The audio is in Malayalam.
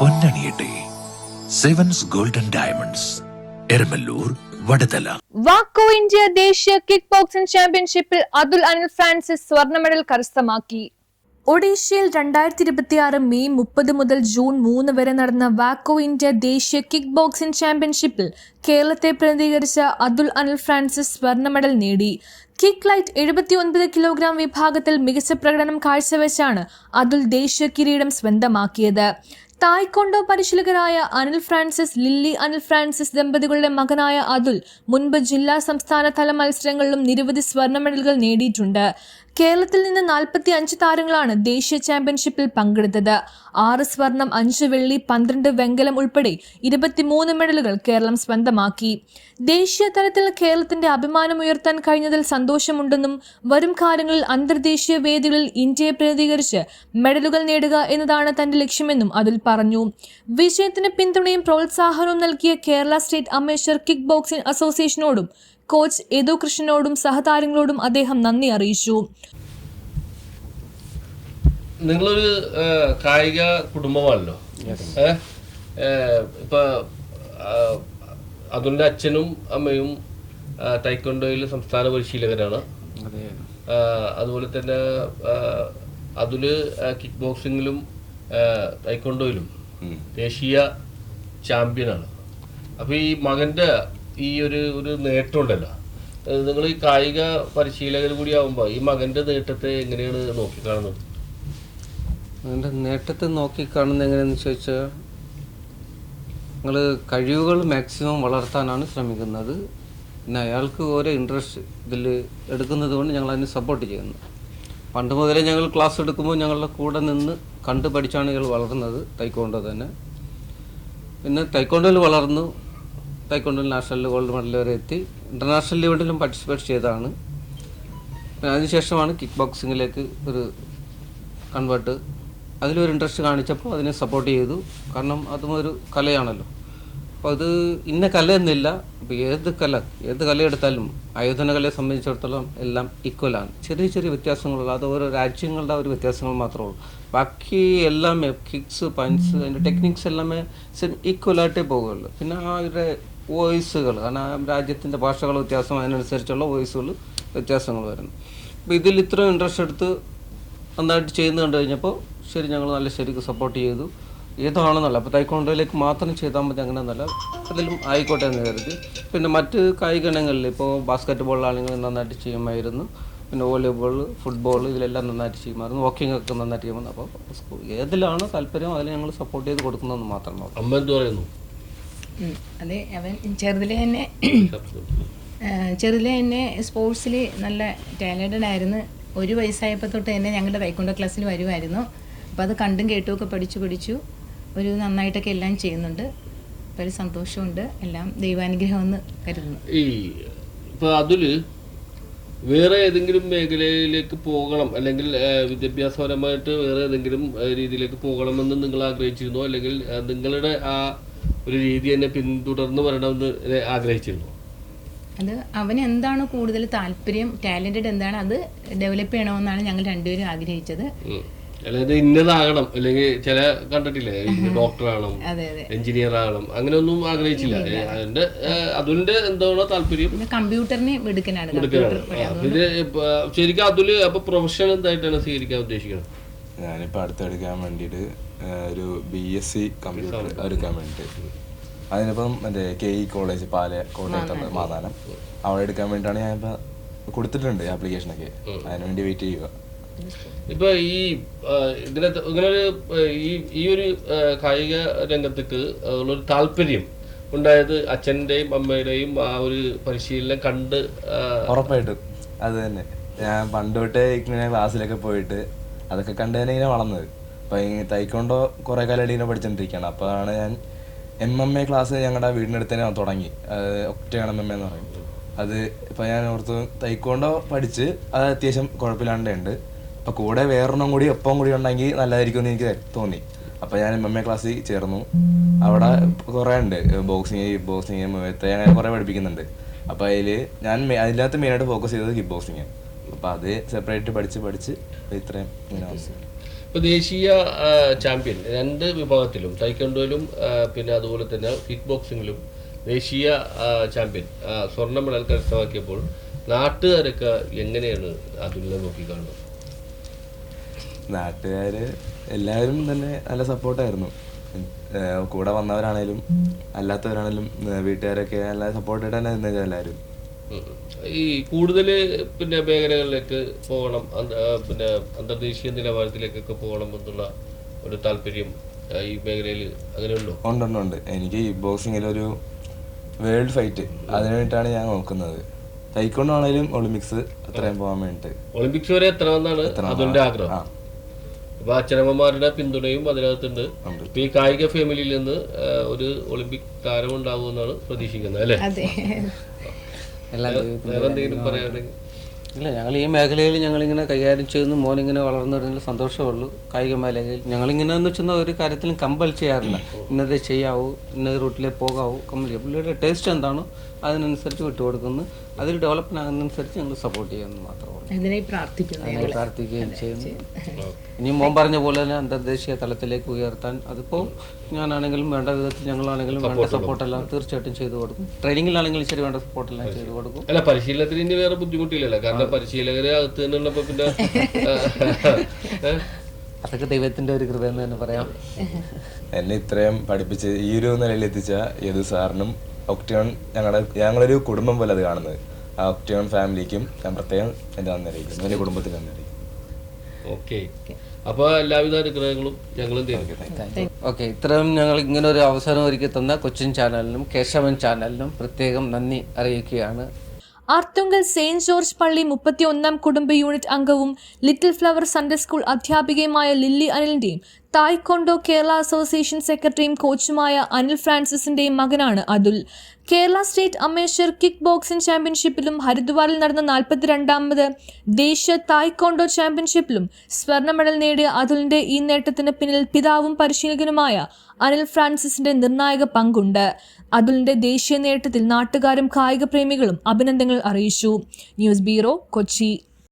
പൊന്നണിയട്ടെ. Sevens golden diamonds, Eramallur, Vadathala. വാക്കോ ഇന്ത്യ ദേശീയ കിക്ക് ബോക്സിംഗ് ചാമ്പ്യൻഷിപ്പിൽ അതുൽ അനിൽ ഫ്രാൻസിസ് സ്വർണ്ണ മെഡൽ കരസ്ഥമാക്കി. ഒഡീഷയിൽ 2026 മെയ് 30 മുതൽ ജൂൺ 3 വരെ നടന്ന വാക്കോ ഇന്ത്യ ദേശീയ കിക്ക് ബോക്സിംഗ് ചാമ്പ്യൻഷിപ്പിൽ കേരളത്തെ പ്രതിനിധീകരിച്ച അതുൽ അനിൽ ഫ്രാൻസിസ് സ്വർണ്ണ മെഡൽ നേടി. കിക്ക് ലൈറ്റ് 79 കിലോഗ്രാം വിഭാഗത്തിൽ മികച്ച പ്രകടനം കാഴ്ചവെച്ചാണ് അതുൽ ദേശീയ കിരീടം സ്വന്തമാക്കിയത്. തായ്ക്കൊണ്ടോ പരിശീലകരായ Anil Francis, Lilly Anil Francis ദമ്പതികളുടെ മകനായ അതുൽ മുൻപ് ജില്ലാ സംസ്ഥാന തല മത്സരങ്ങളിലും നിരവധി സ്വർണ്ണ മെഡലുകൾ നേടിയിട്ടുണ്ട്. കേരളത്തിൽ നിന്ന് 45 താരങ്ങളാണ് ദേശീയ ചാമ്പ്യൻഷിപ്പിൽ പങ്കെടുത്തത്. 6 സ്വർണം, 5 വെള്ളി, 12 വെങ്കലം ഉൾപ്പെടെ 23 മെഡലുകൾ കേരളം സ്വന്തമാക്കി. ദേശീയ തലത്തിൽ കേരളത്തിന്റെ അഭിമാനമുയർത്താൻ കഴിഞ്ഞതിൽ സന്തോഷമുണ്ടെന്നും വരും കാലങ്ങളിൽ അന്തർദേശീയ വേദികളിൽ ഇന്ത്യയെ പ്രതിനിധീകരിച്ച് മെഡലുകൾ നേടുക എന്നതാണ് തന്റെ ലക്ഷ്യമെന്നും അതുൽ പറഞ്ഞു. വിജയത്തിന് പിന്തുണയും പ്രോത്സാഹനവും നൽകിയ Kerala state amateur kick boxing അസോസിയേഷനോടും കോച്ച് യദു കൃഷ്ണനോടും സഹതാരങ്ങളോടും അദ്ദേഹം നന്ദി അറിയിച്ചു. നിങ്ങളൊരു കായിക കുടുംബമാണല്ലോ. ഇപ്പൊ അതുലിന്റെ അച്ഛനും അമ്മയും തൈക്കൊണ്ടോയിൽ സംസ്ഥാന പരിശീലകരാണ്. അതുപോലെ തന്നെ അതുല് കിക്ക് ബോക്സിങ്ങിലും തൈക്കൊണ്ടോയിലും ദേശീയ ചാമ്പ്യനാണ്. അപ്പൊ ഈ മകന്റെ ഈ ഒരു നേട്ടമുണ്ടല്ലോ, നിങ്ങൾ ഈ കായിക പരിശീലകർ കൂടി ആവുമ്പോൾ ഈ മകന്റെ നേട്ടത്തെ എങ്ങനെയാണ് നോക്കിക്കാണുന്നത്? അതിൻ്റെ നേട്ടത്തെ നോക്കിക്കാണുന്നത് എങ്ങനെയാണെന്ന് ചോദിച്ചാൽ, ഞങ്ങൾ കഴിവുകൾ മാക്സിമം വളർത്താനാണ് ശ്രമിക്കുന്നത്. പിന്നെ അയാൾക്ക് ഓരോ ഇൻട്രസ്റ്റ് ഇതിൽ എടുക്കുന്നത് കൊണ്ട് ഞങ്ങൾ അതിന് സപ്പോർട്ട് ചെയ്യുന്നു. പണ്ട് മുതലേ ഞങ്ങൾ ക്ലാസ് എടുക്കുമ്പോൾ ഞങ്ങളുടെ കൂടെ നിന്ന് കണ്ടു പഠിച്ചാണ് ഇയാൾ വളർന്നത്. തൈക്കോണ്ടോ തന്നെ, പിന്നെ തൈക്കോണ്ടോയിൽ വളർന്നു. തൈക്കൊണ്ടോയിൽ നാഷണൽ ഗോൾഡ് മെഡൽ വരെ എത്തി. ഇൻ്റർനാഷണൽ ലെവലിലും പാർട്ടിസിപ്പേറ്റ് ചെയ്തതാണ്. പിന്നെ അതിനുശേഷമാണ് കിക്ക് ബോക്സിങ്ങിലേക്ക് ഒരു കൺവേർട്ട്. അതിലൊരു ഇൻട്രസ്റ്റ് കാണിച്ചപ്പോൾ അതിനെ സപ്പോർട്ട് ചെയ്തു. കാരണം അതും ഒരു കലയാണല്ലോ. അപ്പോൾ അത് ഇന്ന കലയെന്നില്ല. അപ്പോൾ ഏത് കല എടുത്താലും ആയോധന കലയെ സംബന്ധിച്ചിടത്തോളം എല്ലാം ഈക്വലാണ്. ചെറിയ ചെറിയ വ്യത്യാസങ്ങളുള്ള, അത് ഓരോ രാജ്യങ്ങളുടെ ഒരു വ്യത്യാസങ്ങൾ മാത്രമേ ഉള്ളൂ. ബാക്കി എല്ലാം കിക്സ്, പഞ്ച്, അതിൻ്റെ ടെക്നിക്സ് എല്ലാമേ സെയിം ഈക്വലായിട്ടേ പോകുള്ളൂ. പിന്നെ അവരുടെ വോയിസുകൾ, കാരണം ആ രാജ്യത്തിൻ്റെ ഭാഷകൾ വ്യത്യാസം, അതിനനുസരിച്ചുള്ള വോയിസുകൾ വ്യത്യാസങ്ങൾ വരുന്നു. അപ്പോൾ ഇതിൽ ഇത്രയും ഇൻട്രസ്റ്റ് എടുത്ത് നന്നായിട്ട് ചെയ്യുന്നത് കണ്ടു കഴിഞ്ഞപ്പോൾ ശരി, ഞങ്ങൾ നല്ല ശരിക്കും സപ്പോർട്ട് ചെയ്തു. ഏതാണെന്നല്ല, അപ്പോൾ തൈക്കൊണ്ടോയിലേക്ക് മാത്രം ചെയ്താൽ മതി അങ്ങനെയെന്നല്ല, അതിലും ആയിക്കോട്ടെ എന്ന് കരുതി. പിന്നെ മറ്റ് കായിക ഇനങ്ങളിൽ ഇപ്പോൾ ബാസ്ക്കറ്റ് ബോളിലാണെങ്കിൽ നന്നായിട്ട് ചെയ്യുമായിരുന്നു. പിന്നെ വോളിബോൾ, ഫുട്ബോൾ, ഇതിലെല്ലാം നന്നായിട്ട് ചെയ്യുമായിരുന്നു. വാക്കിംഗ് ഒക്കെ നന്നായിട്ട് ചെയ്യുമായിരുന്നു. അപ്പോൾ ഏതിലാണ് താല്പര്യം അതിൽ ഞങ്ങൾ സപ്പോർട്ട് ചെയ്ത് കൊടുക്കുന്നതെന്ന് മാത്രമാണ്. അമ്മ എന്ത് പറയുന്നു? അതെ, അവൻ ചെറുതിലെ തന്നെ സ്പോർട്സിൽ നല്ല ടാലൻറ്റഡ് ആയിരുന്നു. 1 വയസ്സായപ്പോൾ തൊട്ട് തന്നെ ഞങ്ങളുടെ തൈക്കൊണ്ടോ ക്ലാസ്സിൽ വരുമായിരുന്നു. അപ്പോൾ അത് കണ്ടും കേട്ടുമൊക്കെ പഠിച്ചു ഒരു നന്നായിട്ടൊക്കെ എല്ലാം ചെയ്യുന്നുണ്ട്. അപ്പോൾ ഒരു സന്തോഷമുണ്ട്. എല്ലാം ദൈവാനുഗ്രഹമെന്ന് കരുതുന്നു. ഇപ്പോൾ അതില് വേറെ ഏതെങ്കിലും മേഖലയിലേക്ക് പോകണം, അല്ലെങ്കിൽ വിദ്യാഭ്യാസപരമായിട്ട് വേറെ ഏതെങ്കിലും രീതിയിലേക്ക് പോകണമെന്ന് നിങ്ങൾ ആഗ്രഹിച്ചിരുന്നോ? അല്ലെങ്കിൽ നിങ്ങളുടെ ആ ഒരു രീതി തന്നെ പിന്തുടർന്ന് വരണമെന്ന് ആഗ്രഹിച്ചിരുന്നു? അത് അവന് എന്താണ് കൂടുതൽ താല്പര്യം, ടാലൻറ്റഡ് എന്താണ്, അത് ഡെവലപ്പ് ചെയ്യണമെന്നാണ് ഞങ്ങൾ രണ്ടുപേരും ആഗ്രഹിച്ചത്. അല്ലാതെ ഇന്നതാകണം, അല്ലെങ്കിൽ ചില കണ്ടിട്ടില്ലേ ഡോക്ടറാകണം, എഞ്ചിനീയർ ആകണം, അങ്ങനെയൊന്നും ആഗ്രഹിച്ചില്ല. അതുലിന്റെ എന്താണോ താല്പര്യം, കമ്പ്യൂട്ടറിനെ എടുക്കാനാണ്. ഇത് ശരിക്കും അതുല് അപ്പൊ പ്രൊഫഷൻ എന്തായിട്ടാണ് സ്വീകരിക്കാൻ ഉദ്ദേശിക്കുന്നത്? ഞാനിപ്പോൾ അടുത്തെടുക്കാൻ വേണ്ടിയിട്ട് ഒരു BSc കമ്പ്യൂട്ടർ എടുക്കാൻ വേണ്ടിയിട്ട്, അതിനിപ്പം മറ്റേ KE കോളേജ് കോട്ടയത്തുള്ള മാതാനം, അവിടെ എടുക്കാൻ വേണ്ടിയിട്ടാണ് ഞാനിപ്പോൾ കൊടുത്തിട്ടുണ്ട് ആപ്ലിക്കേഷനൊക്കെ. അതിന് വേണ്ടി വെയിറ്റ് ചെയ്യുക. ഇപ്പൊ ഈ ഇതിനകത്ത് ഇങ്ങനൊരു ഈ ഒരു കായിക രംഗത്തേക്ക് ഉള്ളൊരു താല്പര്യം ഉണ്ടായത് അച്ഛൻ്റെയും അമ്മയുടെയും ആ ഒരു പരിശീലനം കണ്ട്? ഉറപ്പായിട്ടും അത് തന്നെ. ഞാൻ പണ്ട് തൊട്ടേ ഇങ്ങനെ ക്ലാസ്സിലൊക്കെ പോയിട്ട് അതൊക്കെ കണ്ട് തന്നെ ഇങ്ങനെ വളർന്നത്. അപ്പം ഈ തൈക്കൊണ്ടോ കുറേ കാലമായിട്ട് ഇങ്ങനെ പഠിച്ചുകൊണ്ടിരിക്കുകയാണ്. അപ്പോഴാണ് ഞാൻ MMA ക്ലാസ് ഞങ്ങളുടെ വീടിനടുത്ത് തന്നെ തുടങ്ങി. ഒക്ടയാണ് MMA എന്ന് പറയും. അത് ഇപ്പം ഞാൻ ഓർത്ത് തൈക്കൊണ്ടോ പഠിച്ച് അത് അത്യാവശ്യം കുഴപ്പമില്ലാണ്ടുണ്ട്. അപ്പോൾ കൂടെ വേറൊന്നും കൂടി ഒപ്പം കൂടി ഉണ്ടെങ്കിൽ നല്ലതായിരിക്കും എന്ന് എനിക്ക് തോന്നി. അപ്പോൾ ഞാൻ MMA ക്ലാസ്സിൽ ചേർന്നു. അവിടെ കുറേ ഉണ്ട്, ബോക്സിങ് മുഖത്തെ അങ്ങനെ കുറേ പഠിപ്പിക്കുന്നുണ്ട്. അപ്പോൾ അതിനകത്ത് മെയിനായിട്ട് ഫോക്കസ് ചെയ്തത് കിക്ക് ബോക്സിങ്. അപ്പോൾ അത് സെപ്പറേറ്റ് പഠിച്ച് ഇത്രയും ഇങ്ങനെ. ഇപ്പോൾ ദേശീയ ചാമ്പ്യൻ 2 വിഭാഗത്തിലും തൈക്കൊണ്ടോയിലും പിന്നെ അതുപോലെ തന്നെ കിക്ക് ബോക്സിങ്ങിലും ദേശീയ ചാമ്പ്യൻ സ്വർണ്ണ മെഡൽ കരസ്ഥമാക്കിയപ്പോൾ നാട്ടുകാരൊക്കെ എങ്ങനെയാണ് അതുലിനെ നോക്കിക്കാണുന്നത്? നാട്ടുകാർ എല്ലാവരും തന്നെ നല്ല സപ്പോർട്ടായിരുന്നു. കൂടെ വന്നവരാണേലും അല്ലാത്തവരാണേലും വീട്ടുകാരൊക്കെ നല്ല സപ്പോർട്ടായിട്ട് തന്നെ നിന്നത് എല്ലാവരും. ഈ കൂടുതൽ പിന്നെ മേഖലകളിലേക്ക് പോകണം, പിന്നെ അന്തർദേശീയ നിലവാരത്തിലേക്കൊക്കെ പോകണം എന്നുള്ള ഒരു താല്പര്യം ഈ മേഖലയിൽ അങ്ങനെയുണ്ടോ? ഉണ്ട്. എനിക്ക് ഈ ബോക്സിങ്ങിലൊരു വേൾഡ് ഫൈറ്റ് അതിനു വേണ്ടിയിട്ടാണ് ഞാൻ നോക്കുന്നത്. തൈക്കൊണ്ടോ ആണേലും ഒളിമ്പിക്സ് അത്രയും പോകാൻ വേണ്ടിയിട്ട്. ഒളിമ്പിക്സ് വരെ എത്തണമെന്നാണ് അതിന്റെ ആഗ്രഹം. അപ്പൊ അച്ഛനമ്മമാരുടെ പിന്തുണയും അതിനകത്തുണ്ട്. ഇപ്പൊ ഈ കായിക ഫാമിലിയിൽ നിന്ന് ഒരു ഒളിമ്പിക് താരം ഉണ്ടാകുമെന്നാണ് പ്രതീക്ഷിക്കുന്നത് അല്ലേ? വേറെ എന്തെങ്കിലും പറയാണെങ്കിൽ? ഇല്ല, ഞങ്ങൾ ഈ മേഖലയിൽ ഞങ്ങളിങ്ങനെ കൈകാര്യം ചെയ്യുന്നു. മോനിങ്ങനെ വളർന്നു വരുന്നതിൽ സന്തോഷമുള്ളൂ. കായിക മേഖലയിൽ ഞങ്ങളിങ്ങനെ എന്ന് വെച്ചാൽ ഒരു കാര്യത്തിലും കമ്പൽ ചെയ്യാറില്ല. ഇന്നത് ചെയ്യാവൂ, ഇന്ന റൂട്ടിലേ പോകാവൂ, കമ്പൽ ചെയ്യാം. പുള്ളിയുടെ ടേസ്റ്റ് എന്താണോ അതിനനുസരിച്ച് വിട്ടുകൊടുക്കുന്നു. അതിൽ ഡെവലപ്മെന്റ് ആകുന്നതനുസരിച്ച് ഞങ്ങൾ സപ്പോർട്ട് ചെയ്യുന്നു മാത്രമേ ഉള്ളൂ. അതിനായി പ്രാർത്ഥിക്കുകയും ചെയ്യുന്നു. ഇനി മോൻ പറഞ്ഞ പോലെ തന്നെ അന്തർദേശീയ തലത്തിലേക്ക് ഉയർത്താൻ അതിപ്പോൾ ഞാനാണെങ്കിലും വേണ്ട വിധത്തിൽ ഞങ്ങളാണെങ്കിലും വേണ്ട സപ്പോർട്ടെല്ലാം തീർച്ചയായിട്ടും ചെയ്തു കൊടുക്കും. ട്രെയിനിങ്ങിലാണെങ്കിലും ശരി വേണ്ട സപ്പോർട്ടെല്ലാം ചെയ്തു കൊടുക്കും. അല്ല, പരിശീലനത്തിന് ഇനി വേറെ ബുദ്ധിമുട്ടില്ലല്ലോ, കാരണം പരിശീലകരെ അകത്ത് തന്നെ ഉള്ളപ്പോ പിന്നെ അതൊക്കെ ദൈവത്തിന്റെ ഒരു കൃപ എന്ന് തന്നെ പറയാം. എന്നെ ഇത്രയും പഠിപ്പിച്ച് ഈ ഒരു നിലയിൽ എത്തിച്ച യദു സാറിനും ഒക്ടോൺ ഞങ്ങളൊരു കുടുംബം പോലെ അത് കാണുന്നത്. ആ ഒക്ടോൺ ഫാമിലിക്കും ഞാൻ പ്രത്യേകം എൻ്റെ നന്ദി അറിയിക്കുന്നു, എൻ്റെ കുടുംബത്തിന് നന്ദി അറിയിക്കുന്നു. ഓക്കെ, അപ്പോൾ എല്ലാവിധ അനുഗ്രഹങ്ങളും ഞങ്ങളും തരും. ഓക്കെ, ഇത്രയും ഞങ്ങൾ ഇങ്ങനെ ഒരു അവസരം ഒരുക്കി തന്ന കൊച്ചിൻ ചാനലിനും കേശവൻ ചാനലിനും പ്രത്യേകം നന്ദി അറിയിക്കുകയാണ്. ആർത്തുങ്കൽ സെയിന്റ് ജോർജ് പള്ളി 31 കുടുംബ യൂണിറ്റ് അംഗവും ലിറ്റിൽ ഫ്ലവർ സൺഡേ സ്കൂൾ അധ്യാപികയുമായ ലില്ലി അനിലിന്റെയും തായ്ക്കൊണ്ടോ കേരള അസോസിയേഷൻ സെക്രട്ടറിയും കോച്ചുമായ അനിൽ ഫ്രാൻസിസിന്റെയും മകനാണ് Athul. Kerala state amateur kick boxing ചാമ്പ്യൻഷിപ്പിലും ഹരിദ്വാറിൽ നടന്ന 42ാമത് ദേശീയ തായ്ക്കൊണ്ടോ ചാമ്പ്യൻഷിപ്പിലും സ്വർണ്ണ മെഡൽ നേടിയ അതുലിന്റെ ഈ നേട്ടത്തിന് പിന്നിൽ പിതാവും പരിശീലകനുമായ അനിൽ ഫ്രാൻസിസിന്റെ നിർണായക പങ്കുണ്ട്. അതുലിന്റെ ദേശീയ നേട്ടത്തിൽ നാട്ടുകാരും കായിക പ്രേമികളും അഭിനന്ദനങ്ങൾ അറിയിച്ചു. News bureau, Kochi.